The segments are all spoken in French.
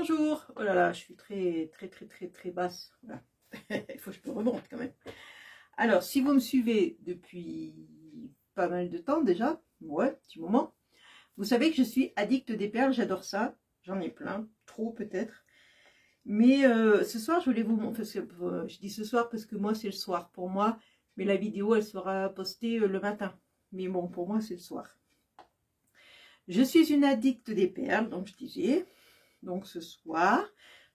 Bonjour. Oh là là, je suis très basse. Voilà. Il faut que je me remonte quand même. Alors, si vous me suivez depuis pas mal de temps déjà, ouais, petit moment, vous savez que je suis addict des perles, j'adore ça. J'en ai plein, trop peut-être. Mais ce soir, je voulais vous montrer, je dis ce soir parce que moi c'est le soir pour moi, mais la vidéo elle sera postée le matin. Mais bon, pour moi c'est le soir. Je suis une addict des perles, donc je disais. Donc ce soir,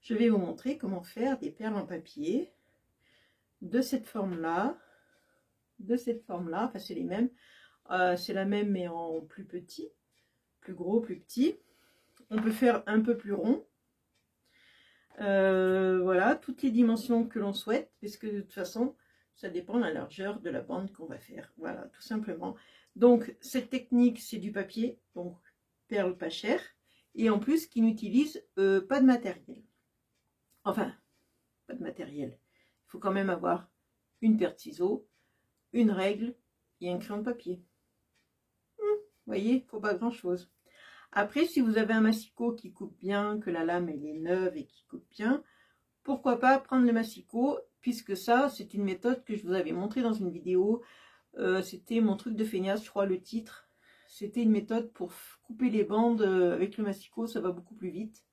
je vais vous montrer comment faire des perles en papier de cette forme-là, enfin c'est les mêmes, c'est la même mais en plus petit, plus gros, plus petit. On peut faire un peu plus rond. Voilà, toutes les dimensions que l'on souhaite, parce que de toute façon, ça dépend de la largeur de la bande qu'on va faire. Voilà, tout simplement. Donc cette technique, c'est du papier, donc perles pas chères, et en plus qui n'utilise pas de matériel. Enfin, pas de matériel. Il faut quand même avoir une paire de ciseaux, une règle et un crayon de papier. Vous voyez, il ne faut pas grand chose. Après, si vous avez un massicot qui coupe bien, que la lame elle est neuve et qui coupe bien, pourquoi pas prendre le massicot, puisque ça, c'est une méthode que je vous avais montré dans une vidéo. C'était mon truc de feignasse, je crois, le titre. C'était une méthode pour couper les bandes avec le massicot, ça va beaucoup plus vite.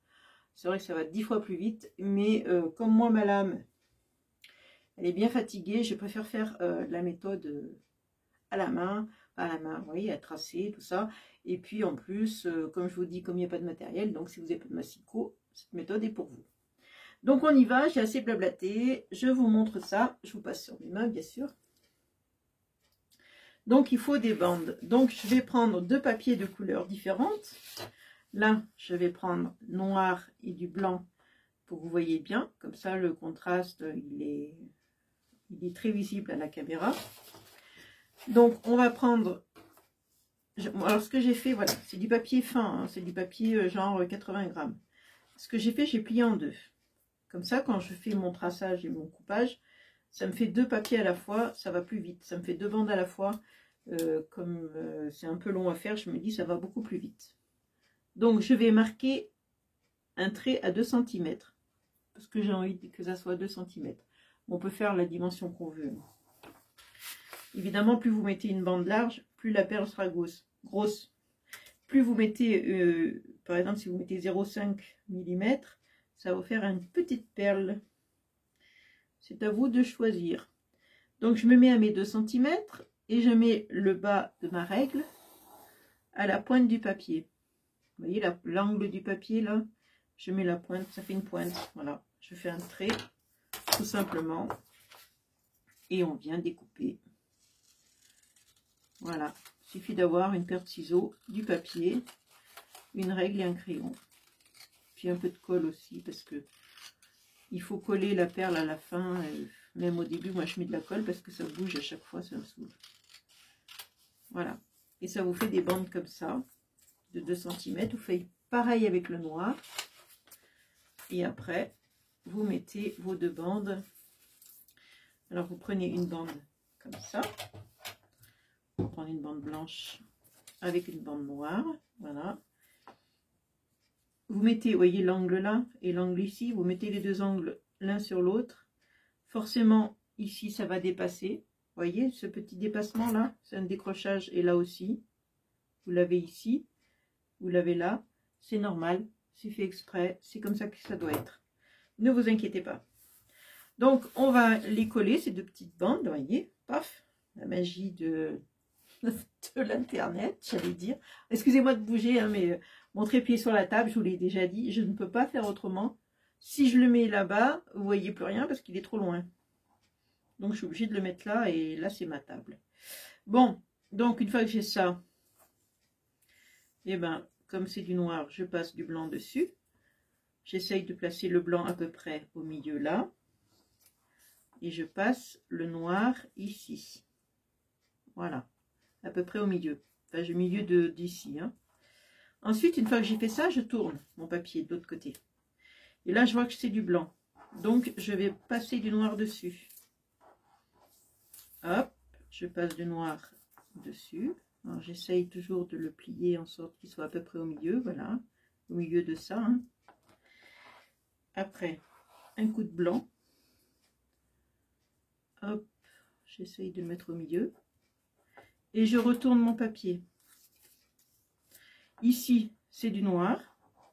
C'est vrai que ça va 10 fois plus vite, mais comme moi, ma lame, elle est bien fatiguée, je préfère faire la méthode à la main, vous voyez, à tracer, tout ça. Et puis en plus, comme je vous dis, comme il n'y a pas de matériel, donc si vous n'avez pas de massicot, cette méthode est pour vous. Donc on y va, j'ai assez blablaté, je vous montre ça, je vous passe sur mes mains bien sûr. Donc il faut des bandes, donc je vais prendre deux papiers de couleurs différentes. Là, je vais prendre noir et du blanc pour que vous voyez bien, comme ça le contraste il est très visible à la caméra. Donc on va prendre, alors ce que j'ai fait, voilà, c'est du papier fin, hein, c'est du papier genre 80 grammes. Ce que j'ai fait, j'ai plié en deux. Comme ça, quand je fais mon traçage et mon coupage, ça me fait deux papiers à la fois, ça va plus vite. Ça me fait deux bandes à la fois, comme c'est un peu long à faire, je me dis ça va beaucoup plus vite. Donc je vais marquer un trait à 2 cm, parce que j'ai envie que ça soit 2 cm. On peut faire la dimension qu'on veut. Évidemment, plus vous mettez une bande large, plus la perle sera grosse. Plus vous mettez, par exemple, si vous mettez 0,5 mm, ça va vous faire une petite perle. C'est à vous de choisir. Donc, je me mets à mes 2 cm et je mets le bas de ma règle à la pointe du papier. Vous voyez l'angle du papier là? Je mets la pointe, ça fait une pointe. Voilà, je fais un trait, tout simplement. Et on vient découper. Voilà, il suffit d'avoir une paire de ciseaux, du papier, une règle et un crayon. Puis un peu de colle aussi, parce que il faut coller la perle à la fin. Même au début, moi je mets de la colle parce que ça bouge à chaque fois, ça me saoule. Voilà, et ça vous fait des bandes comme ça, de 2 cm. Vous faites pareil avec le noir. Et après, vous mettez vos deux bandes. Alors vous prenez une bande comme ça. Vous prenez une bande blanche avec une bande noire, voilà. Vous mettez, vous voyez l'angle là et l'angle ici, vous mettez les deux angles l'un sur l'autre. Forcément, ici, ça va dépasser. Vous voyez, ce petit dépassement là, c'est un décrochage, et là aussi. Vous l'avez ici, vous l'avez là. C'est normal, c'est fait exprès, c'est comme ça que ça doit être. Ne vous inquiétez pas. Donc, on va les coller, ces deux petites bandes, vous voyez, paf, la magie de l'internet, j'allais dire. Excusez-moi de bouger, hein, mais mon trépied sur la table, je vous l'ai déjà dit, je ne peux pas faire autrement. Si je le mets là-bas, vous voyez plus rien parce qu'il est trop loin. Donc je suis obligée de le mettre là, et là c'est ma table. Bon, donc une fois que j'ai ça, et ben comme c'est du noir, je passe du blanc dessus. J'essaye de placer le blanc à peu près au milieu là. Et je passe le noir ici. Voilà. À peu près au milieu, enfin au milieu d'ici. Hein. Ensuite, une fois que j'ai fait ça, je tourne mon papier de l'autre côté. Et là, je vois que c'est du blanc. Donc, je vais passer du noir dessus. Hop, je passe du noir dessus. Alors, j'essaye toujours de le plier en sorte qu'il soit à peu près au milieu. Voilà, au milieu de ça. Hein. Après, un coup de blanc. Hop, j'essaye de le mettre au milieu. Et je retourne mon papier. Ici, c'est du noir.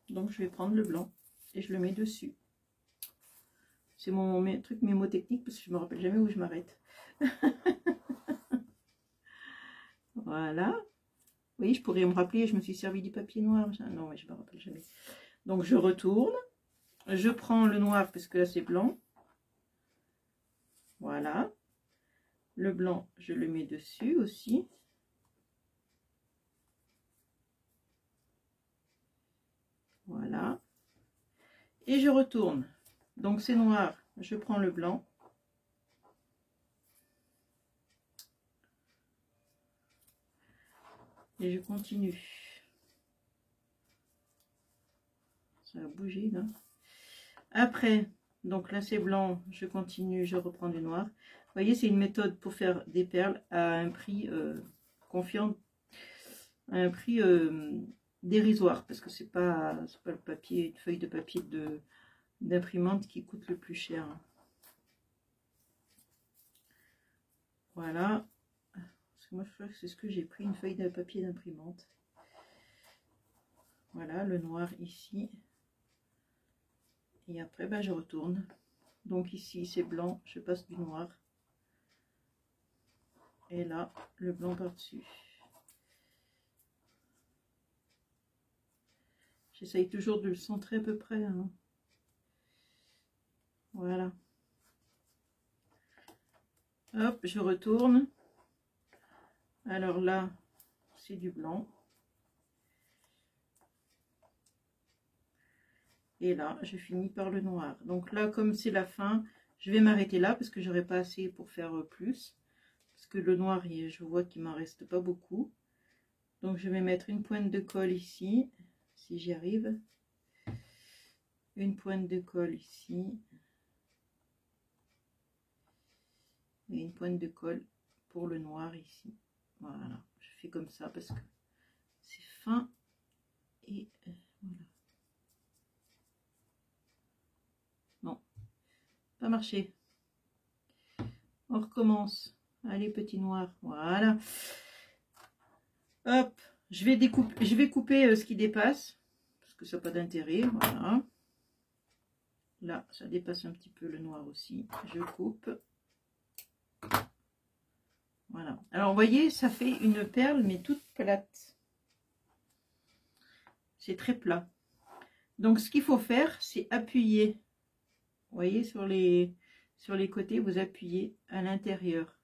Donc, je vais prendre le blanc et je le mets dessus. C'est mon truc mémotechnique parce que je me rappelle jamais où je m'arrête. Voilà. Oui, je pourrais me rappeler, je me suis servi du papier noir. Non, mais je me rappelle jamais. Donc, je retourne. Je prends le noir parce que là, c'est blanc. Voilà. Le blanc, je le mets dessus aussi. Voilà. Et je retourne. Donc, c'est noir. Je prends le blanc. Et je continue. Ça a bougé là. Après, donc là c'est blanc, je continue, je reprends du noir. Vous voyez, c'est une méthode pour faire des perles à un prix confiant, à un prix dérisoire, parce que c'est pas le papier, une feuille de papier d'imprimante qui coûte le plus cher. Voilà. Parce que moi je crois que c'est ce que j'ai pris, une feuille de papier d'imprimante. Voilà, le noir ici. Et après, ben, je retourne. Donc ici, c'est blanc, je passe du noir. Et là, le blanc par-dessus. J'essaye toujours de le centrer à peu près. Hein. Voilà. Hop, je retourne. Alors là, c'est du blanc. Et là, je finis par le noir. Donc là, comme c'est la fin, je vais m'arrêter là parce que j'aurai pas assez pour faire plus. Parce que le noir, je vois qu'il m'en reste pas beaucoup. Donc je vais mettre une pointe de colle ici, si j'y arrive. Une pointe de colle ici. Et une pointe de colle pour le noir ici. Voilà, je fais comme ça parce que c'est fin. Et voilà. Non, pas marché. On recommence. Allez, petit noir. Voilà. Hop, je vais couper ce qui dépasse. Parce que ça n'a pas d'intérêt. Voilà. Là, ça dépasse un petit peu le noir aussi. Je coupe. Voilà. Alors, vous voyez, ça fait une perle, mais toute plate. C'est très plat. Donc, ce qu'il faut faire, c'est appuyer. Vous voyez, sur les côtés, vous appuyez à l'intérieur.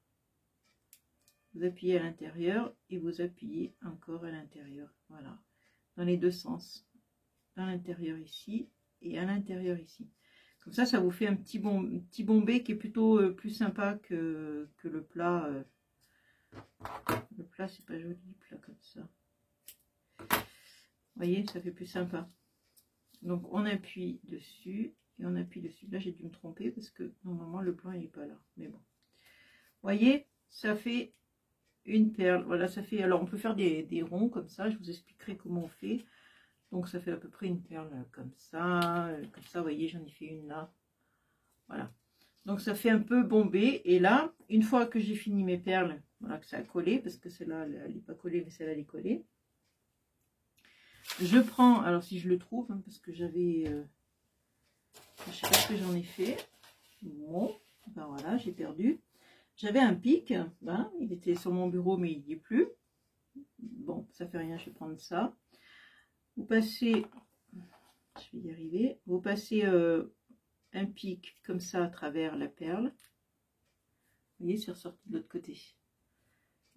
Vous appuyez à l'intérieur et vous appuyez encore à l'intérieur. Voilà. Dans les deux sens. À l'intérieur ici et à l'intérieur ici. Comme ça vous fait un petit bombé qui est plutôt plus sympa que le plat. Le plat, c'est pas joli, plat comme ça. Vous voyez, ça fait plus sympa. Donc on appuie dessus et on appuie dessus. Là, j'ai dû me tromper parce que normalement le blanc il n'est pas là. Mais bon. Vous voyez, ça fait une perle. Voilà, ça fait. Alors on peut faire des ronds comme ça. Je vous expliquerai comment on fait. Donc ça fait à peu près une perle comme ça. Comme ça, vous voyez, j'en ai fait une là. Voilà. Donc ça fait un peu bombé. Et là, une fois que j'ai fini mes perles, voilà, que ça a collé, parce que celle-là, elle n'est pas collée, mais celle-là, elle est collée. Je prends, alors si je le trouve, hein, parce que j'avais... je sais pas ce que j'en ai fait. Bon, ben voilà, j'ai perdu. J'avais un pic, hein, il était sur mon bureau, mais il n'y est plus. Bon, ça fait rien, je vais prendre ça. Vous passez, je vais y arriver, vous passez un pic comme ça à travers la perle. Vous voyez, c'est ressorti de l'autre côté.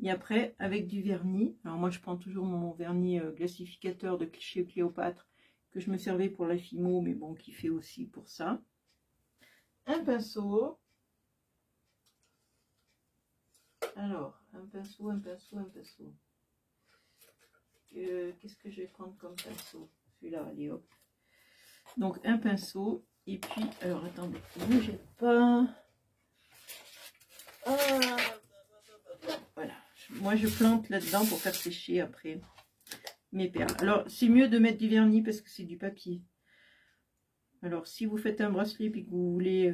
Et après, avec du vernis, alors moi je prends toujours mon vernis glacificateur de chez Cléopâtre, que je me servais pour la Fimo, mais bon, qui fait aussi pour ça. Un pinceau. Alors, un pinceau. Qu'est-ce que je vais prendre comme pinceau? Celui-là, allez hop. Donc un pinceau, et puis, alors attendez, ne bougez pas. Voilà, moi je plante là-dedans pour faire sécher après mes perles. Alors c'est mieux de mettre du vernis parce que c'est du papier. Alors, si vous faites un bracelet et que vous voulez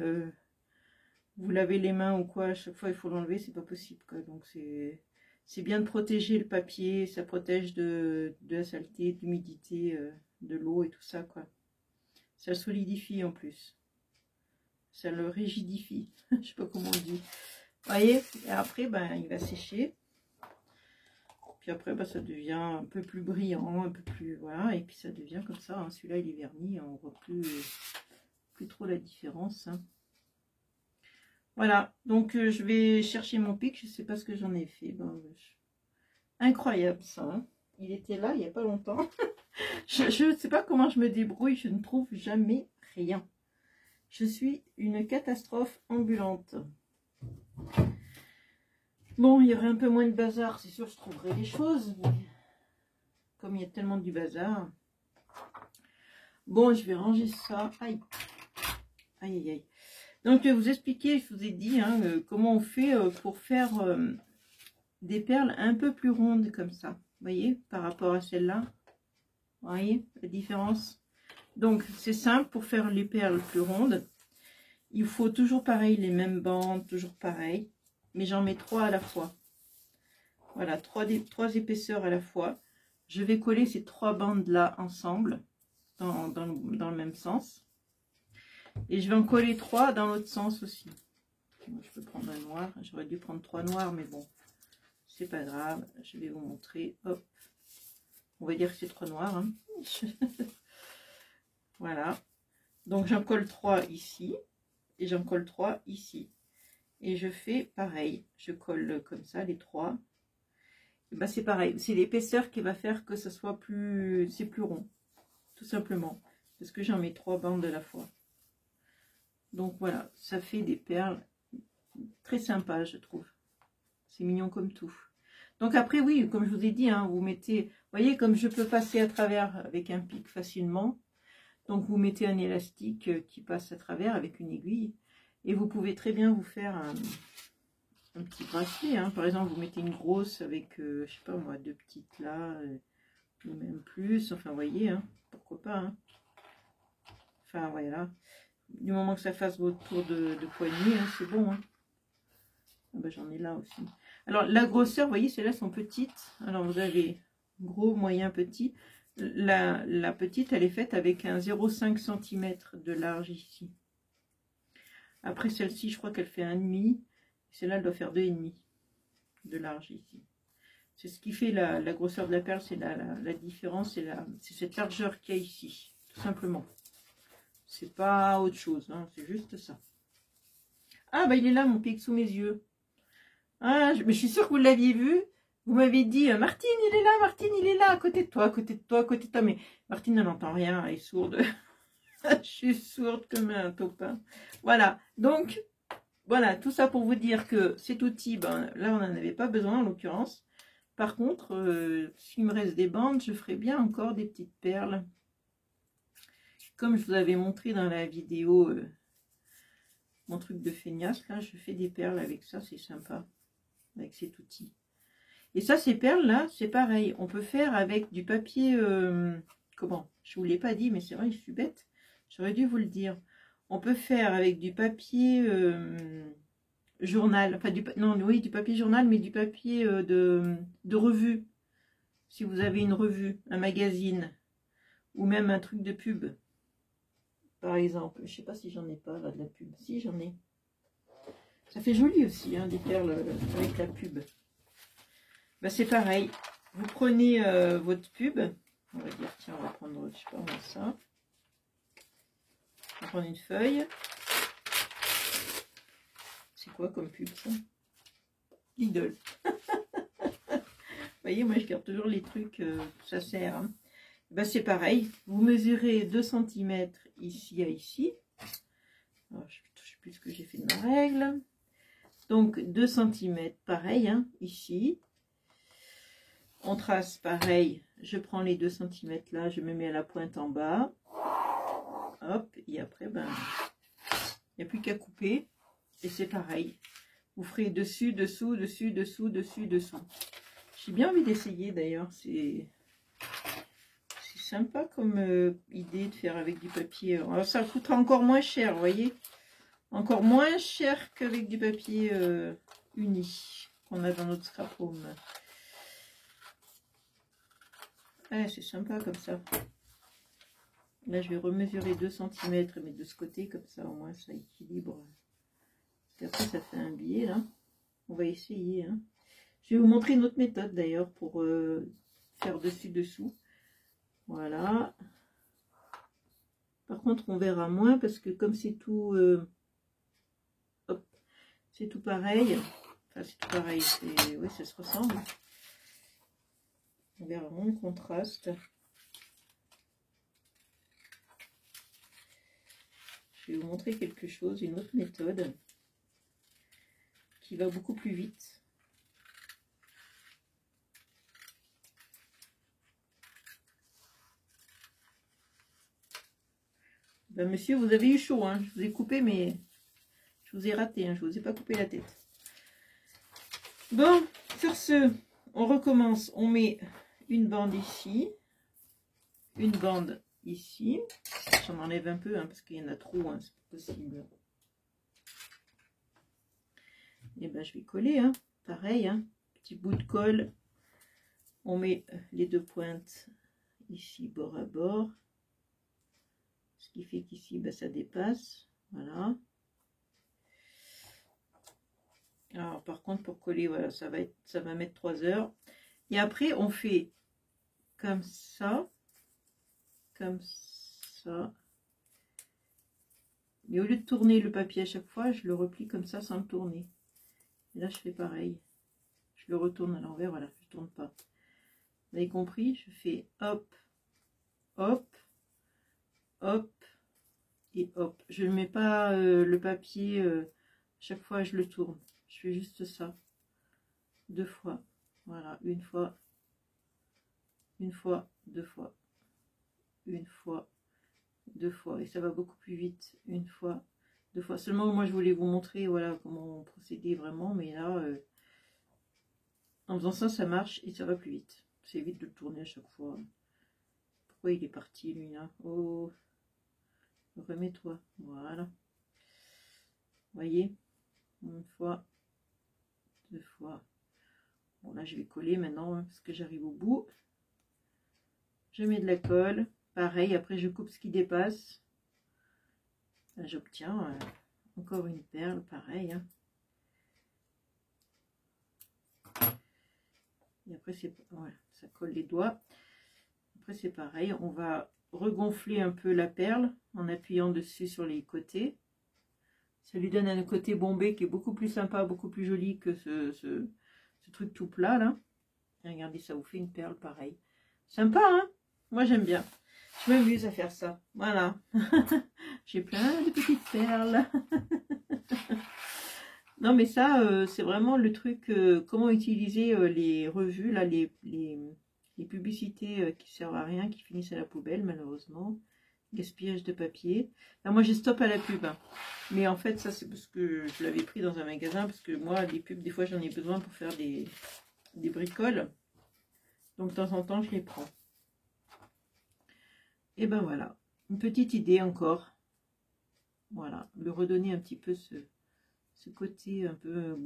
vous lavez les mains ou quoi, à chaque fois il faut l'enlever, c'est pas possible, quoi. Donc c'est bien de protéger le papier, ça protège de la saleté, de l'humidité, de l'eau et tout ça, quoi. Ça le solidifie en plus. Ça le rigidifie. Je sais pas comment on dit. Vous voyez, et après, ben, il va sécher. Puis après, ben, ça devient un peu plus brillant, un peu plus... Voilà, et puis ça devient comme ça. Hein. Celui-là, il est verni, on voit plus trop la différence. Hein. Voilà, donc je vais chercher mon pic, je sais pas ce que j'en ai fait. Ben, incroyable ça. Hein. Il était là il n'y a pas longtemps. Je ne sais pas comment je me débrouille, je ne trouve jamais rien. Je suis une catastrophe ambulante. Bon, il y aurait un peu moins de bazar, c'est sûr, je trouverais des choses. Mais comme il y a tellement du bazar. Bon, je vais ranger ça. Aïe. Aïe, aïe, aïe. Donc, je vais vous expliquer, je vous ai dit, hein, comment on fait pour faire des perles un peu plus rondes comme ça. Vous voyez, par rapport à celle-là. Vous voyez la différence? Donc, c'est simple, pour faire les perles plus rondes, il faut toujours pareil, les mêmes bandes, toujours pareil. Mais j'en mets 3 à la fois. Voilà, 3 épaisseurs à la fois. Je vais coller ces 3 bandes-là ensemble, dans le même sens. Et je vais en coller 3 dans l'autre sens aussi. Je peux prendre un noir. J'aurais dû prendre 3 noirs, mais bon, c'est pas grave. Je vais vous montrer. Hop. On va dire que c'est 3 noirs. Hein. Voilà. Donc j'en colle 3 ici. Et j'en colle 3 ici. Et je fais pareil. Je colle comme ça les 3. Ben, c'est pareil. C'est l'épaisseur qui va faire que ça soit plus... C'est plus rond. Tout simplement. Parce que j'en mets 3 bandes à la fois. Donc voilà. Ça fait des perles très sympas, je trouve. C'est mignon comme tout. Donc après, oui, comme je vous ai dit, hein, vous mettez... Vous voyez, comme je peux passer à travers avec un pic facilement. Donc vous mettez un élastique qui passe à travers avec une aiguille. Et vous pouvez très bien vous faire un petit bracelet. Hein. Par exemple, vous mettez une grosse avec, je sais pas moi, 2 petites là, ou même plus. Enfin, vous voyez, hein, pourquoi pas. Hein. Enfin, voilà. Du moment que ça fasse votre tour de poignée, hein, c'est bon. Hein. Ah ben, j'en ai là aussi. Alors, la grosseur, vous voyez, celles-là sont petites. Alors, vous avez gros, moyen, petit. La petite, elle est faite avec un 0,5 cm de large ici. Après, celle-ci, je crois qu'elle fait 1,5. Celle-là, elle doit faire 2,5 de large ici. C'est ce qui fait la grosseur de la perle, c'est la différence, c'est cette largeur qu'il y a ici, tout simplement. C'est pas autre chose, hein, c'est juste ça. Ah, bah il est là, mon pic, sous mes yeux. Ah, mais je suis sûre que vous l'aviez vu. Vous m'avez dit, Martine, il est là, Martine, il est là, à côté de toi, à côté de toi, à côté de toi. Mais Martine n'entend rien, elle est sourde. Je suis sourde comme un taupin. Voilà, donc, voilà, tout ça pour vous dire que cet outil, ben, là, on n'en avait pas besoin, en l'occurrence. Par contre, s'il me reste des bandes, je ferai bien encore des petites perles. Comme je vous avais montré dans la vidéo, mon truc de feignasse, là, je fais des perles avec ça, c'est sympa, avec cet outil. Et ça, ces perles-là, c'est pareil. On peut faire avec du papier... comment? Je ne vous l'ai pas dit, mais c'est vrai, je suis bête. J'aurais dû vous le dire. On peut faire avec du papier journal. Enfin, non, oui, du papier journal, mais du papier de revue. Si vous avez une revue, un magazine, ou même un truc de pub. Par exemple. Je ne sais pas si j'en ai pas, là, de la pub. Si, j'en ai. Ça fait joli aussi, hein, des perles avec la pub. Ben, c'est pareil, vous prenez votre pub, on va dire, tiens, on va prendre, je sais pas, moi, ça. On va prendre une feuille. C'est quoi comme pub, ça? Lidl. Vous voyez, moi, je garde toujours les trucs, ça sert. Hein. Ben, c'est pareil, vous mesurez 2 cm ici à ici. Alors, je ne sais plus ce que j'ai fait de ma règle. Donc, 2 cm, pareil, hein, ici. On trace pareil, je prends les 2 cm là, je me mets à la pointe en bas. Hop, et après, ben, il n'y a plus qu'à couper. Et c'est pareil. Vous ferez dessus, dessous, dessus, dessous, dessus, dessous. J'ai bien envie d'essayer d'ailleurs. C'est sympa comme idée de faire avec du papier. Alors, ça coûtera encore moins cher, vous voyez. Encore moins cher qu'avec du papier uni qu'on a dans notre scrap home. Ah, c'est sympa comme ça. Là, je vais remesurer 2 cm et mettre de ce côté, comme ça, au moins, ça équilibre. Parce qu'après, ça fait un biais, là. On va essayer, hein. Je vais vous montrer une autre méthode, d'ailleurs, pour faire dessus-dessous. Voilà. Par contre, on verra moins, parce que comme c'est tout... hop, c'est tout pareil. Enfin, c'est tout pareil. Oui, ça se ressemble. On verra moins le contraste. Je vais vous montrer quelque chose, une autre méthode qui va beaucoup plus vite. Ben, monsieur, vous avez eu chaud, hein. Je vous ai coupé, mais je vous ai raté, hein. Je vous ai pas coupé la tête. Bon, sur ce, on recommence. On met une bande ici, une bande ici. J'en enlève un peu, hein, parce qu'il y en a trop, hein, c'est pas possible. Et ben je vais coller, hein, pareil, hein, petit bout de colle. On met les 2 pointes ici bord à bord, ce qui fait qu'ici ben, ça dépasse, voilà. Alors par contre pour coller, voilà, ça va mettre 3 heures. Et après on fait comme ça. Et au lieu de tourner le papier à chaque fois, je le replie comme ça sans le tourner. Et là je fais pareil, je le retourne à l'envers, voilà, je tourne pas. Vous avez compris, je fais hop, hop, hop et hop. Je ne mets pas le papier chaque fois je le tourne, je fais juste ça 2 fois, voilà, une fois, 2 fois, 1 fois, 2 fois, et ça va beaucoup plus vite, 1 fois, 2 fois. Seulement moi je voulais vous montrer, voilà, comment procéder vraiment, mais là en faisant ça, ça marche et ça va plus vite. C'est vite de le tourner à chaque fois. Pourquoi il est parti lui là? Oh, remets-toi, voilà. Voyez, 1 fois, 2 fois. Bon là je vais coller maintenant, hein, parce que j'arrive au bout. Je mets de la colle, pareil, après je coupe ce qui dépasse. Là j'obtiens encore une perle, pareil, hein. Et après c'est, voilà, ça colle les doigts. Après c'est pareil, on va regonfler un peu la perle en appuyant dessus sur les côtés. Ça lui donne un côté bombé qui est beaucoup plus sympa, beaucoup plus joli que ce truc tout plat là. Et regardez, ça vous fait une perle pareil. Sympa, hein? Moi j'aime bien. Je m'amuse à faire ça. Voilà. J'ai plein de petites perles. Non mais ça, c'est vraiment le truc, comment utiliser les revues, là, les publicités qui servent à rien, qui finissent à la poubelle malheureusement. Gaspillage de papier. Là, moi j'ai stop à la pub, hein. Mais en fait ça c'est parce que je l'avais pris dans un magasin, parce que moi les pubs des fois j'en ai besoin pour faire des bricoles, donc de temps en temps je les prends. Et ben voilà, une petite idée encore, voilà, me redonner un petit peu ce côté un peu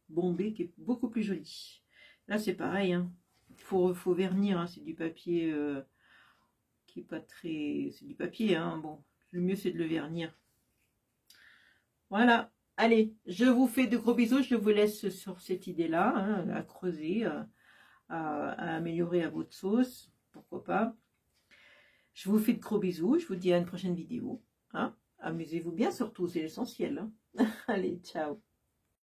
bombé qui est beaucoup plus joli. Là c'est pareil, hein. Faut vernir, hein. C'est du papier qui est pas très, c'est du papier, hein. Bon, le mieux c'est de le vernir. Voilà, allez, je vous fais de gros bisous, je vous laisse sur cette idée là, hein, à creuser, à améliorer à votre sauce, pourquoi pas. Je vous fais de gros bisous, je vous dis à une prochaine vidéo, hein. Amusez-vous bien surtout, c'est l'essentiel, hein. Allez, ciao.